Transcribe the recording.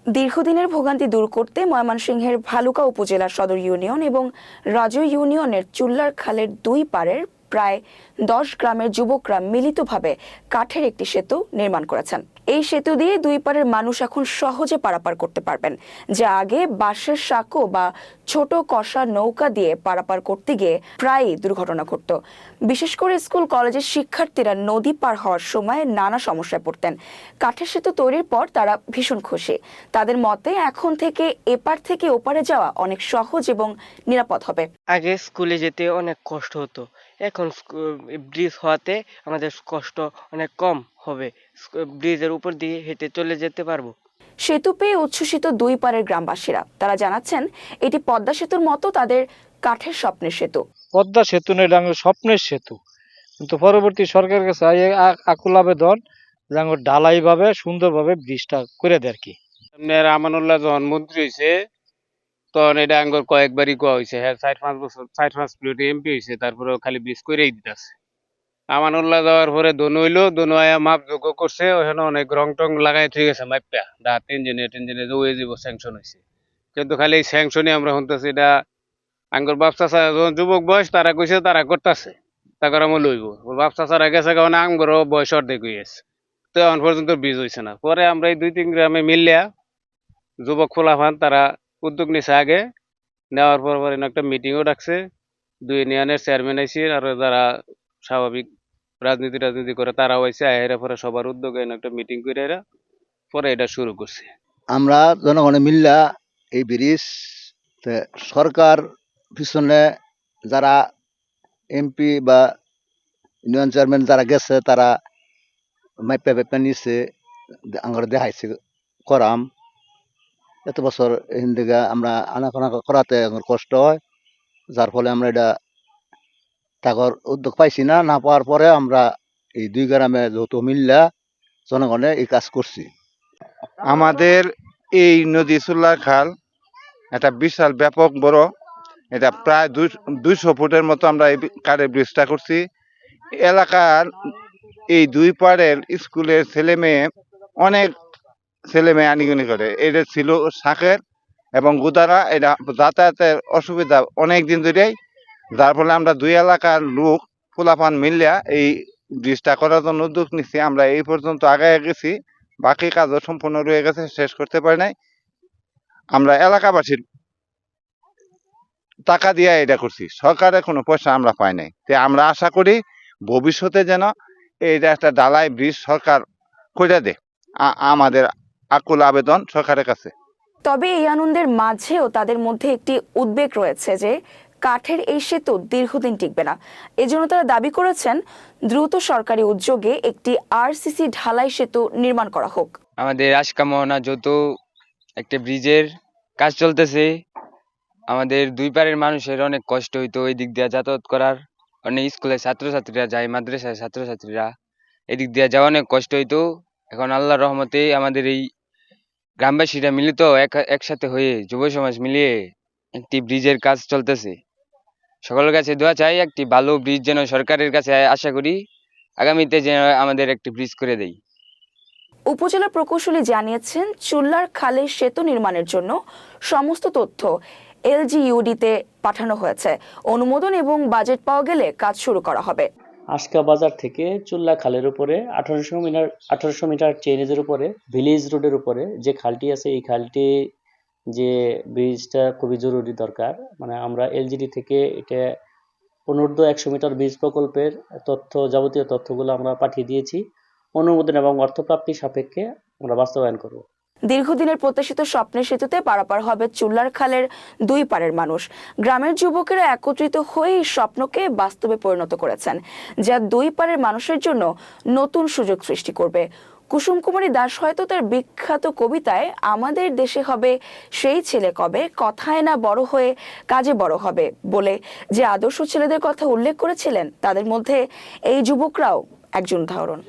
দীর্ঘদিনের ভোগান্তি দূর করতে ময়মনসিংহের ভালুকা উপজেলার সদর ইউনিয়ন এবং রাজু ইউনিয়নের চুল্লার খালের দুই পাড়ের প্রায় 10 গ্রামের যুবকরা মিলিতভাবে কাঠের একটি সেতু নির্মাণ করেছেন। এই সেতু দিয়ে দুই পাড়ের মানুষ এখন সহজে পারাপার করতে পারবেন, যা আগে বাঁশের সাঁকো বা ছোট কষা নৌকা দিয়ে পারাপার করতে গিয়ে প্রায়ই দুর্ঘটনা ঘটত। বিশেষ করে স্কুল কলেজের শিক্ষার্থীরা নদী পার হওয়ার সময় নানা সমস্যায় পড়তেন। কাঠের সেতু তৈরির পর তারা ভীষণ খুশি। তাদের মতে এখন থেকে এপার থেকে ওপারে যাওয়া অনেক সহজ এবং নিরাপদ হবে। আগে স্কুলে যেতে অনেক কষ্ট হতো, এখন ব্রিজ হওয়াতে আমাদের কষ্ট অনেক কম হবে। ব্রিজের উপর দিয়ে হেঁটে চলে যেতে পারবো। সেতু পেয়ে উচ্ছ্বসিত দুই পাড়ের গ্রামবাসীরা। তারা জানাচ্ছেন এটি পদ্মা সেতুর মতো তাদের কাঠের স্বপ্নের সেতু। পদ্মা সেতু নয়, স্বপ্নের সেতু। কিন্তু পরবর্তী সরকারের কাছে আকুল আবেদন ঢালাই ভাবে সুন্দরভাবে ব্রিজটা করে দেয় আর কি। আপনার আমানুল্লাহ যখন মন্ত্রী হয়েছে তখন এটা আঙ্গর কয়েকবারই কোয়া হয়েছে, হ্যাঁ 4-5 বছর 4-5 প্লেটে এমপি হয়েছে, তারপরে খালি ব্রিজ করেই দিতেছে। আমানুল্লাহ যাওয়ার পরে দনু হইলো, দনু আয়া মাপ যোগ্য করছে, ওখানে অনেক রং টং লাগাই ঠিক আছে মাইপা দাঁত ইঞ্জিনিয়ার ওয়ে যাব স্যাংশন হয়েছে। কিন্তু খালি এই স্যাংশনই আমরা শুনতেছি, এটা আঙ্গর বাপ চাচা যখন যুবক বয়স তারা কইছে তারা করতেছে, তারপর আমরা লইব। বাপ চাচারা গেছে কারণ আঙ্গরও বয়স অর্ধেক হয়ে গেছে, তো এখন পর্যন্ত ব্রিজ হয়েছে না। পরে আমরা এই 2-3 গ্রামে মিলিয়া যুবক খোলাফান তারা উদ্যোগ নিছে আগে, নেওয়ার পর পরে একটা মিটিংও ডাকছে, 2 ইউনিয়নের চেয়ারম্যান আইছে আর যারা স্বাভাবিক রাজনীতি করে তারাও আইছে, আইরা পরে সবার উদ্যোগে একটা মিটিং করে এরা পরে এটা শুরু করছে। আমরা জনগণে মিল্লা এই ব্রিজ সরকার পিছনে যারা এমপি বা ইউনিয়ন চেয়ারম্যান যারা গেছে তারা মাইপা নিচ্ছে, আঙ্গর দেখাইছে করাম। এত বছর হিন্দিকে আমরা আনাকোনা করাতে আমার কষ্ট হয়, যার ফলে আমরা এটা তাকর উদ্যোগ পাইছি না। না পাওয়ার পরে আমরা এই 2 গ্রামে যৌথ মিল্লা জনগণে এই কাজ করছি। আমাদের এই নদী চুল্লার খাল এটা বিশাল ব্যাপক বড়, এটা প্রায় 200 ফুটের মতো আমরা এই কাঠের ব্রিজটা করছি। এলাকার এই দুই পাড়ের স্কুলের ছেলে মেয়ে অনেক ছেলে মেয়ে আনিগুনি করে, এটা ছিল শাকের এবং গুদারা, এটা যাতায়াতের অসুবিধা অনেক দিন ধরেই, যার ফলে আমরা দুই এলাকার লোক ফুলাপান মিলিয়া এই ব্রিজটা করার জন্য উদ্যোগ নিচ্ছি। আমরা এই পর্যন্ত আগায় গেছি, বাকি কাজও সম্পূর্ণ রয়ে গেছে, শেষ করতে পারি নাই। আমরা এলাকাবাসীর টাকা দিয়ে এটা করছি, সরকারের কোনো পয়সা আমরা পাই নাই। তো আমরা আশা করি ভবিষ্যতে যেন এইটা একটা ঢালাই ব্রিজ সরকার করে দেয়, আমাদের আকুল আবেদন সরকারের কাছে। তবে এই আনন্দের মাঝেও তাদের মধ্যে একটি উদ্বেগ রয়েছে যে কাঠের এই সেতু দীর্ঘদিন টিকবে না। এজন্য তারা দাবি করেছেন দ্রুত সরকারি উদ্যোগে একটি আরসিসি ঢালাই সেতু নির্মাণ করা হোক। আমাদের আশকামনা যত একটা ব্রিজের কাজ চলতেছে, আমাদের দুই পাড়ের মানুষের অনেক কষ্ট হইতো এই দিক দিয়ে যাতায়াত করার। অনেক স্কুলের ছাত্রছাত্রীরা যায়, মাদ্রাসার ছাত্রছাত্রীরা এদিক দিয়ে যাওয়া অনেক কষ্ট হইতো। এখন আল্লাহর রহমতে আমাদের এই গ্রামবাসীরা মিলিত একসাথে হয়ে যুব সমাজ মিলিয়ে একটি ব্রিজের কাজ চলতেছে। সকলের কাছে দোয়া চাই, একটি ভালো ব্রিজ যেন সরকারের কাছে আশা করি আগামীতে যেন আমাদের একটি ব্রিজ করে দেয়। উপজেলা প্রকৌশলী জানিয়েছেন চুল্লার খালে সেতু নির্মাণের জন্য সমস্ত তথ্য এলজিইউডিতে পাঠানো হয়েছে। অনুমোদন এবং বাজেট পাওয়া গেলে কাজ শুরু করা হবে। আশকা বাজার থেকে চুল্লা খালের উপরে 1800 মিটার চেইনেজের উপরে ভিলেজ রোডের উপরে যে খালটি আছে, এই খালটি যে ব্রিজটা খুবই জরুরি দরকার। মানে আমরা এলজিডি থেকে এটা অনূর্ধ্ব 100 মিটার ব্রিজ প্রকল্পের যাবতীয় তথ্যগুলো আমরা পাঠিয়ে দিয়েছি। অনুমোদন এবং অর্থপ্রাপ্তি সাপেক্ষে আমরা বাস্তবায়ন করব। দীর্ঘদিনের প্রত্যাশিত স্বপ্নের সেতুতে পারাপার হবে চুল্লার খালের দুই পাড়ের মানুষ। গ্রামের যুবকেরা একত্রিত হয়ে এই স্বপ্নকে বাস্তবে পরিণত করেছেন, যা দুই পাড়ের মানুষের জন্য নতুন সুযোগ সৃষ্টি করবে। কুসুম কুমারী দাস হয়তো তার বিখ্যাত কবিতায় আমাদের দেশে হবে সেই ছেলে কবে, কথায় না বড় হয়ে কাজে বড় হবে বলে যে আদর্শ ছেলেদের কথা উল্লেখ করেছিলেন, তাদের মধ্যে এই যুবকরাও একজন উদাহরণ।